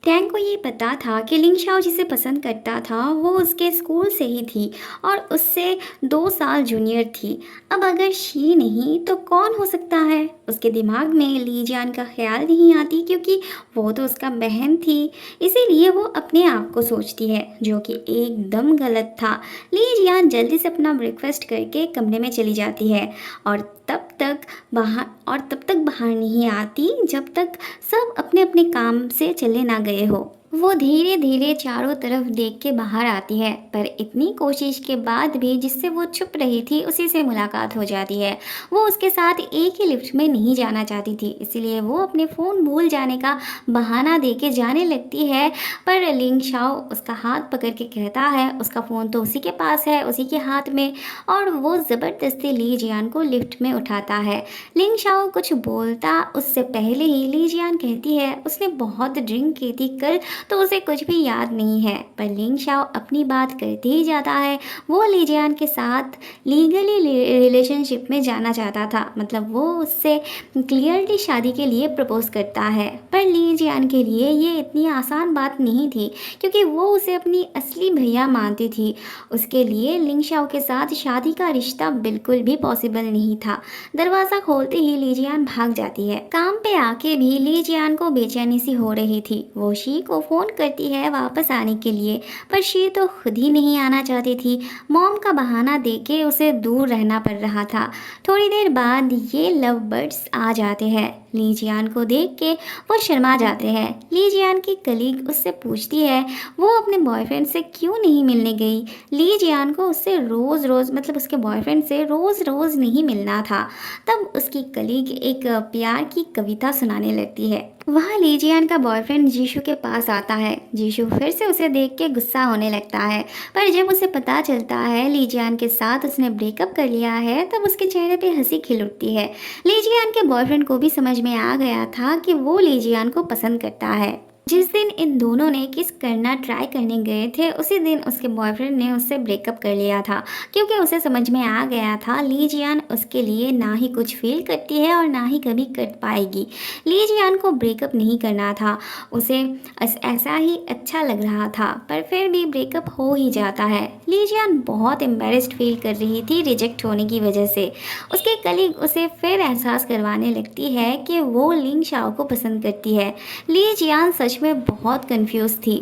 Tang को ये पता था कि लिंग शाओ जिसे पसंद करता था वो उसके स्कूल से ही थी और उससे 2 साल जूनियर थी। अब अगर शी नहीं तो कौन हो सकता है? उसके दिमाग में ली जियान का ख्याल नहीं आती क्योंकि वो तो उसका बहन थी। इसीलिए वो अपने आप को सोचती है, जो कि एकदम गलत था। ली जियान जल्दी से अपना ब्रेकफास्ट करके कमरे में चली जाती है और तब तक बाहर नहीं आती जब तक सब अपने अपने काम से चले ना गए हो। वो धीरे धीरे चारों तरफ देख के बाहर आती है, पर इतनी कोशिश के बाद भी जिससे वो छुप रही थी उसी से मुलाकात हो जाती है। वो उसके साथ एक ही लिफ्ट में नहीं जाना चाहती थी, इसीलिए वो अपने फ़ोन भूल जाने का बहाना दे के जाने लगती है। पर लिंग शाओ उसका हाथ पकड़ के कहता है उसका फ़ोन तो उसी के पास है, उसी के हाथ में, और वो ज़बरदस्ती ली जियान को लिफ्ट में उठाता है। लिंग शाओ कुछ बोलता उससे पहले ही ली जियान कहती है उसने बहुत ड्रिंक की थी कल, तो उसे कुछ भी याद नहीं है। पर लिंग शाओ अपनी बात करते ही जाता है। वो ली जियान के साथ लीगली रिलेशनशिप में जाना चाहता था, मतलब वो उससे क्लियरली शादी के लिए प्रपोज करता है। पर ली जियान के लिए ये इतनी आसान बात नहीं थी क्योंकि वो उसे अपनी असली भैया मानती थी। उसके लिए लिंग शाओ के साथ शादी का रिश्ता बिल्कुल भी पॉसिबल नहीं था। दरवाज़ा खोलते ही ली जियान भाग जाती है। काम पे आके भी ली जियान को बेचैनी सी हो रही थी। वो शी को फ़ोन करती है वापस आने के लिए, पर शी तो खुद ही नहीं आना चाहती थी। मॉम का बहाना देके उसे दूर रहना पड़ रहा था। थोड़ी देर बाद ये लव बर्ड्स आ जाते हैं। ली जियान को देख के वो शर्मा जाते हैं। ली जियान की कलीग उससे पूछती है वो अपने बॉयफ्रेंड से क्यों नहीं मिलने गई। ली जियान को उससे रोज़ रोज़, मतलब उसके बॉयफ्रेंड से रोज़ रोज़ नहीं मिलना था। तब उसकी कलीग एक प्यार की कविता सुनाने लगती है। वहाँ ली जियान का बॉयफ्रेंड जीशु के पास आता है। जीशु फिर से उसे देख के गुस्सा होने लगता है, पर जब उसे पता चलता है ली जियान के साथ उसने ब्रेकअप कर लिया है तब उसके चेहरे पे हंसी खिल उठती है। ली जियान के बॉयफ्रेंड को भी समझ में आ गया था कि वो ली जियान को पसंद करता है। जिस दिन इन दोनों ने किस करना ट्राई करने गए थे उसी दिन उसके बॉयफ्रेंड ने उससे ब्रेकअप कर लिया था, क्योंकि उसे समझ में आ गया था ली जियान उसके लिए ना ही कुछ फील करती है और ना ही कभी कर पाएगी। ली जियान को ब्रेकअप नहीं करना था, उसे ऐसा ही अच्छा लग रहा था, पर फिर भी ब्रेकअप हो ही जाता है। ली जियान बहुत एम्बेरस्ड फील कर रही थी रिजेक्ट होने की वजह से। उसके कलीग उसे फिर एहसास करवाने लगती है कि वो लिंग शाओ को पसंद करती है। ली जियान सच में बहुत कंफ्यूज थी।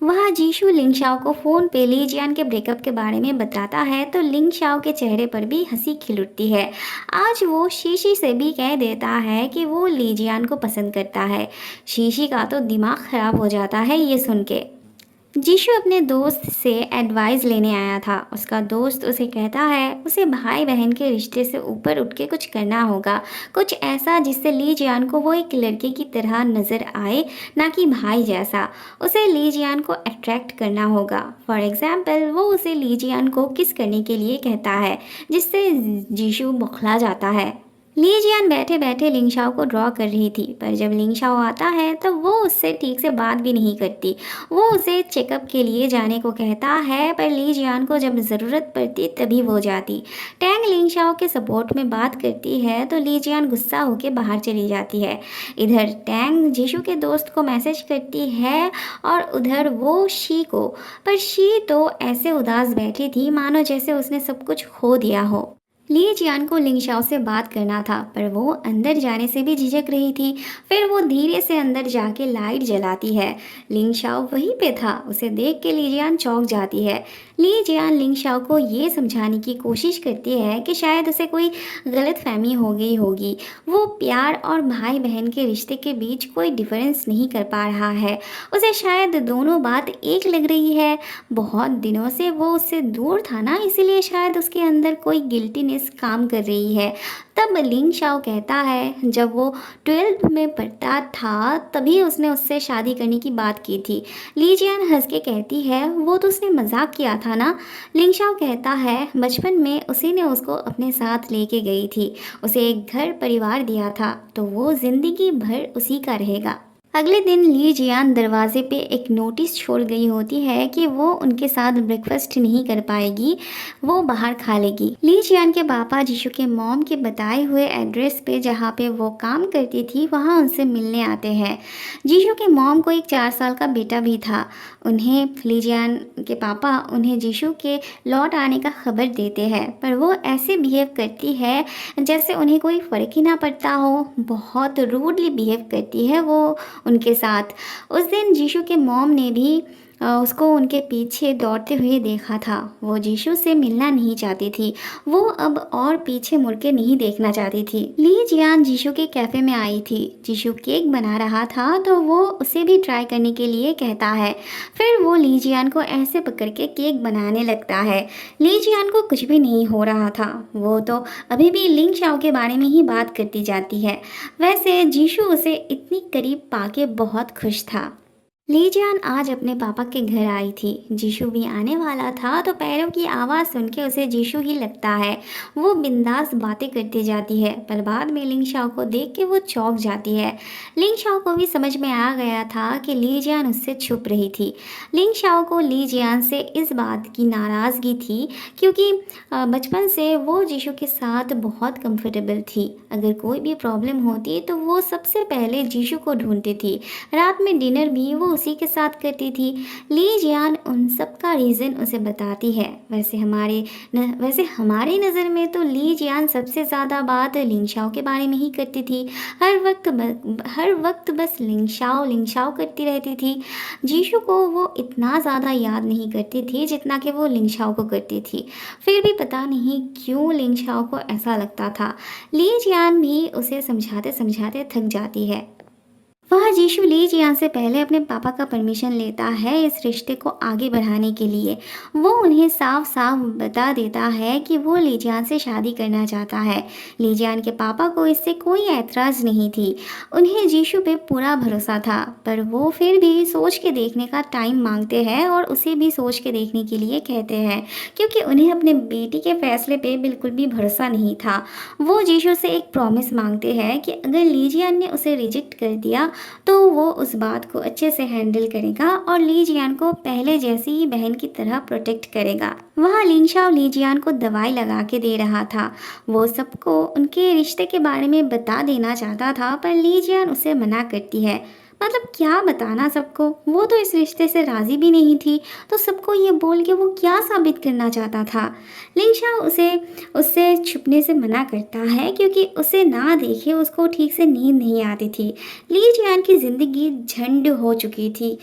वहाँ जीशु लिंग शाओ को फ़ोन पे ली जियान के ब्रेकअप के बारे में बताता है तो लिंग शाओ के चेहरे पर भी हंसी खिल उठती है। आज वो शीशी से भी कह देता है कि वो ली जियान को पसंद करता है। शीशी का तो दिमाग ख़राब हो जाता है ये सुन के। जीशु अपने दोस्त से एडवाइस लेने आया था। उसका दोस्त उसे कहता है उसे भाई बहन के रिश्ते से ऊपर उठ के कुछ करना होगा, कुछ ऐसा जिससे ली जियान को वो एक लड़के की तरह नज़र आए, ना कि भाई जैसा। उसे ली जियान को अट्रैक्ट करना होगा। फॉर एग्जाम्पल वो उसे ली जियान को किस करने के लिए कहता है, जिससे जीशु बौखला जाता है। ली जियान बैठे बैठे लिंग शाओ को ड्रॉ कर रही थी, पर जब लिंग शाओ आता है तो वो उससे ठीक से बात भी नहीं करती। वो उसे चेकअप के लिए जाने को कहता है, पर ली जियान को जब ज़रूरत पड़ती तभी वो जाती। टैंग लिंग शाओ के सपोर्ट में बात करती है तो ली जियान गुस्सा होकर बाहर चली जाती है। इधर टैंग जीशु के दोस्त को मैसेज करती है और उधर वो शी को, पर शी तो ऐसे उदास बैठी थी मानो जैसे उसने सब कुछ खो दिया हो। ली जियान को लिंग शाओ से बात करना था, पर वो अंदर जाने से भी झिझक रही थी। फिर वो धीरे से अंदर जाके लाइट जलाती है। लिंग शाओ वहीं पे था। उसे देख के ली जियान चौंक जाती है। ली जियान लिंग शाओ को ये समझाने की कोशिश करती है कि शायद उसे कोई गलतफहमी हो गई होगी। वो प्यार और भाई बहन के रिश्ते के बीच कोई डिफरेंस नहीं कर पा रहा है। उसे शायद दोनों बात एक लग रही है। बहुत दिनों से वो उससे दूर था ना, इसीलिए शायद उसके अंदर कोई गिल्टीनेस काम कर रही है। तब लिंग शाओ कहता है जब वो 12th में पढ़ता था तभी उसने उससे शादी करने की बात की थी। ली जियान हंस के कहती है वो तो उसने मजाक किया था ना। लिंग शाओ कहता है बचपन में उसी ने उसको अपने साथ लेके गई थी, उसे एक घर परिवार दिया था, तो वो जिंदगी भर उसी का रहेगा। अगले दिन ली जियान दरवाजे पे एक नोटिस छोड़ गई होती है कि वो उनके साथ ब्रेकफास्ट नहीं कर पाएगी, वो बाहर खा लेगी। ली जियान के पापा जीशु के मॉम के बताए हुए एड्रेस पे जहाँ पे वो काम करती थी वहाँ उनसे मिलने आते हैं। जीशु के मॉम को एक 4 साल का बेटा भी था। उन्हें ली जियान के पापा उन्हें जीशु के लौट आने का खबर देते हैं, पर वो ऐसे बिहेव करती है जैसे उन्हें कोई फ़र्क ही ना पड़ता हो। बहुत रूडली बिहेव करती है वो उनके साथ। उस दिन जीशु के मॉम ने भी उसको उनके पीछे दौड़ते हुए देखा था। वो जीशु से मिलना नहीं चाहती थी, वो अब और पीछे मुड़ के नहीं देखना चाहती थी। ली जियान जीशु के कैफ़े में आई थी। जीशु केक बना रहा था तो वो उसे भी ट्राई करने के लिए कहता है। फिर वो ली जियान को ऐसे पकड़ के केक बनाने लगता है। ली जियान को कुछ भी नहीं हो रहा था, वो तो अभी भी लिंग शाओ के बारे में ही बात करती जाती है। वैसे जीशु उसे इतनी करीब पाके बहुत खुश था। ली जियान आज अपने पापा के घर आई थी। जीशु भी आने वाला था तो पैरों की आवाज़ सुन के उसे जीशु ही लगता है। वो बिंदास बातें करती जाती है, पर बाद में लिंग शाओ को देख के वो चौंक जाती है। लिंग शाओ को भी समझ में आ गया था कि ली जियान उससे छुप रही थी। लिंग शाओ को ली जियान से इस बात की नाराज़गी थी क्योंकि बचपन से वो जीशु के साथ बहुत कंफर्टेबल थी। अगर कोई भी प्रॉब्लम होती तो वो सबसे पहले जीशु को ढूंढती थी। रात में डिनर भी वो उसी के साथ करती थी। ली जियान उन सब का रीज़न उसे बताती है। वैसे हमारी नज़र में तो ली जियान सबसे ज़्यादा बात लिंग शाओ के बारे में ही करती थी। हर वक्त बस लिंग शाओ करती रहती थी। जीशु को वो इतना ज़्यादा याद नहीं करती थी जितना कि वो लिंग शाओ को करती थी। फिर भी पता नहीं क्यों लिंग शाओ को ऐसा लगता था। ली जियान भी उसे समझाते समझाते थक जाती है। वह जीशु ली जियान से पहले अपने पापा का परमिशन लेता है इस रिश्ते को आगे बढ़ाने के लिए। वो उन्हें साफ साफ बता देता है कि वो ली जियान से शादी करना चाहता है। ली जियान के पापा को इससे कोई ऐतराज़ नहीं थी। उन्हें जीशु पे पूरा भरोसा था, पर वो फिर भी सोच के देखने का टाइम मांगते हैं और उसे भी सोच के देखने के लिए कहते हैं, क्योंकि उन्हें अपने बेटी के फैसले पे बिल्कुल भी भरोसा नहीं था। वो जीशु से एक प्रॉमिस मांगते हैं कि अगर ली जियान ने उसे रिजेक्ट कर दिया तो वो उस बात को अच्छे से हैंडल करेगा और ली जियान को पहले जैसी ही बहन की तरह प्रोटेक्ट करेगा। वहाँ लिंग शाओ ली जियान को दवाई लगा के दे रहा था। वो सबको उनके रिश्ते के बारे में बता देना चाहता था, पर ली जियान उसे मना करती है। मतलब क्या बताना सबको, वो तो इस रिश्ते से राज़ी भी नहीं थी, तो सबको ये बोल के वो क्या साबित करना चाहता था। लिंग शाओ उसे उससे छुपने से मना करता है क्योंकि उसे ना देखे उसको ठीक से नींद नहीं आती थी। ली जियान की ज़िंदगी झंड हो चुकी थी।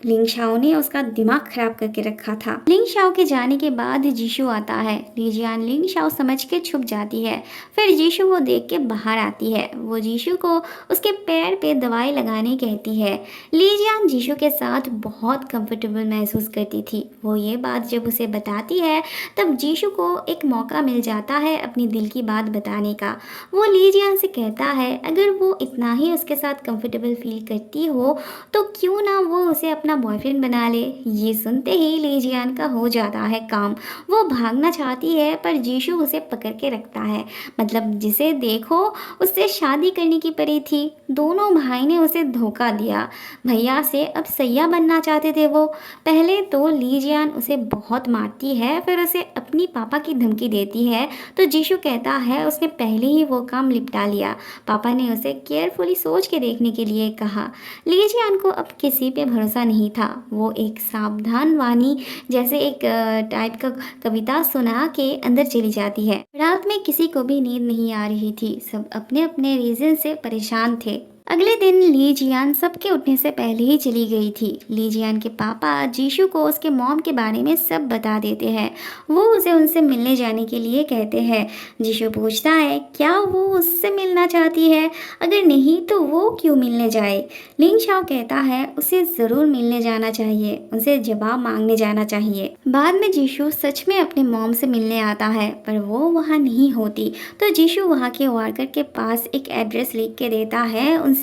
लिंग शाओ ने उसका दिमाग खराब करके रखा था। लिंग शाओ के जाने के बाद जीशु आता है। ली जियान लिंग शाओ समझ के छुप जाती है। फिर जीशु को देख के बाहर आती है। वो जीशु को उसके पैर पे दवाई लगाने कहती है। ली जियान जीशु के साथ बहुत कंफर्टेबल महसूस करती थी। वो ये बात जब उसे बताती है तब जीशु को एक मौका मिल जाता है अपनी दिल की बात बताने का। वो ली जियान से कहता है अगर वो इतना ही उसके साथ कंफर्टेबल फील करती हो तो क्यों ना वो उसे अपना बॉयफ्रेंड बना ले। ये सुनते ही ली जियान का हो जाता है काम। वो भागना चाहती है पर जीशु उसे पकड़ के रखता है। मतलब जिसे देखो उससे शादी करने की पड़ी थी। दोनों भाई ने उसे धोखा दिया। भैया से अब सैया बनना चाहते थे वो। पहले तो ली जियान उसे बहुत मारती है, फिर उसे अपनी पापा की धमकी देती है तो जीशु कहता है उसने पहले ही वो काम निपटा लिया। पापा ने उसे केयरफुली सोच के देखने के लिए कहा। ली जियान को अब किसी पे भरोसा नहीं था। वो एक सावधान वाणी जैसे एक टाइप का कविता सुना के अंदर चली जाती है। रात में किसी को भी नींद नहीं आ रही थी। सब अपने अपने रीजन से परेशान थे। अगले दिन ली जियान सबके उठने से पहले ही चली गई थी। ली जियान के पापा जीशु को उसके मॉम के बारे में सब बता देते हैं। वो उसे उनसे मिलने जाने के लिए कहते हैं। जीशु पूछता है क्या वो उससे मिलना चाहती है, अगर नहीं तो वो क्यों मिलने जाए। लिंग शाओ कहता है उसे ज़रूर मिलने जाना चाहिए, उनसे जवाब मांगने जाना चाहिए। बाद में जीशु सच में अपने मॉम से मिलने आता है, पर वो वहाँ नहीं होती। तो जीशु वहाँ के वर्कर के पास एक एड्रेस लिख के देता है उनसे,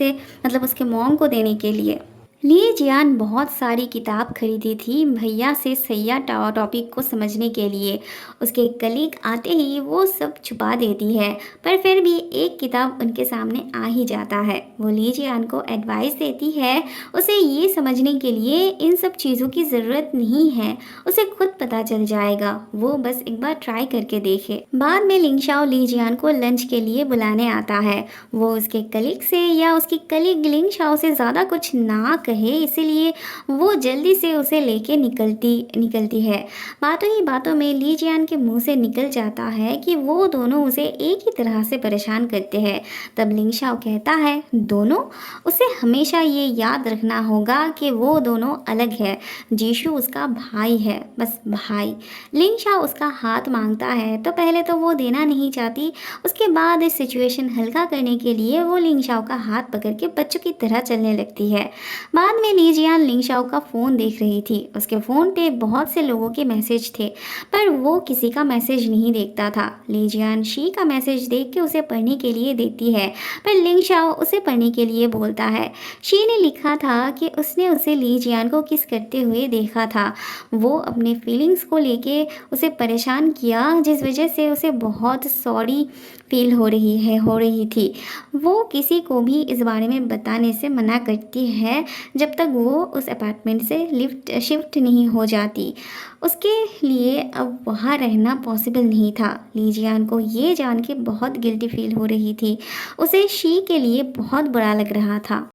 मतलब उसके मॉम को देने के लिए। ली जियान बहुत सारी किताब खरीदी थी भैया से सैया टॉपिक को समझने के लिए। उसके कलीग आते ही वो सब छुपा देती है, पर फिर भी एक किताब उनके सामने आ ही जाता है। वो ली जियान को एडवाइस देती है, उसे ये समझने के लिए इन सब चीज़ों की ज़रूरत नहीं है, उसे खुद पता चल जाएगा, वो बस एक बार ट्राई करके देखे। बाद में लिंगशाओ ली जियान को लंच के लिए बुलाने आता है। वो उसके कलीग से या उसकी कलीग लिंगशाओ से ज़्यादा कुछ ना कहे, इसीलिए वो जल्दी से उसे लेके निकलती है। बातों ही बातों में ली जियान के मुंह से निकल जाता है कि वो दोनों उसे एक ही तरह से परेशान करते हैं। तब लिंगशाओ कहता है, दोनों? उसे हमेशा ये याद रखना होगा कि वो दोनों अलग है। जीशु उसका भाई है, बस भाई। लिंगशाओ उसका हाथ मांगता है तो पहले तो वो देना नहीं चाहती, उसके बाद इस सिचुएशन हल्का करने के लिए वो लिंगशाओ का हाथ पकड़ के बच्चों की तरह चलने लगती है। बाद में लीजियान लिंगशाओ का फ़ोन देख रही थी। उसके फ़ोन पे बहुत से लोगों के मैसेज थे, पर वो किसी का मैसेज नहीं देखता था। लीजियान शी का मैसेज देख के उसे पढ़ने के लिए देती है, पर लिंगशाओ उसे पढ़ने के लिए बोलता है। शी ने लिखा था कि उसने उसे लीजियान को किस करते हुए देखा था। वो अपने फीलिंग्स को लेके उसे परेशान किया, जिस वजह से उसे बहुत सॉरी फील हो रही थी। वो किसी को भी इस बारे में बताने से मना करती है जब तक वो उस अपार्टमेंट से लिफ्ट शिफ्ट नहीं हो जाती। उसके लिए अब वहाँ रहना पॉसिबल नहीं था। लीजियान को ये जान के बहुत गिल्टी फील हो रही थी, उसे शी के लिए बहुत बुरा लग रहा था।